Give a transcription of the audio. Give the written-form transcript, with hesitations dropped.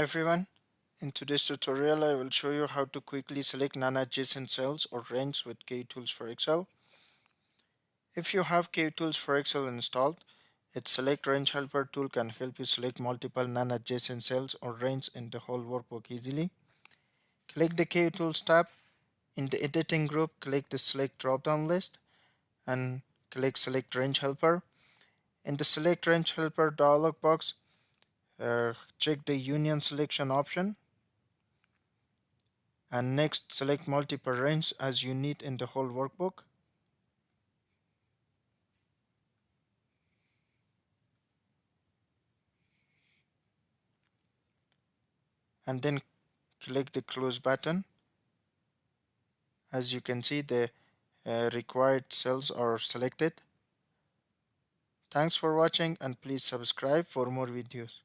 everyone. In today's tutorial, I will show you how to quickly select non-adjacent cells or ranges with Kutools for Excel. If you have Kutools for Excel installed, its Select Range Helper tool can help you select multiple non-adjacent cells or ranges in the whole workbook easily. Click the Kutools tab. In the editing group, click the Select drop-down list and click Select Range Helper. In the Select Range Helper dialog box, check the Union Selection option. And next, select multiple ranges as you need in the whole workbook. And then click the close button. As you can see, the required cells are selected. Thanks for watching and please subscribe for more videos.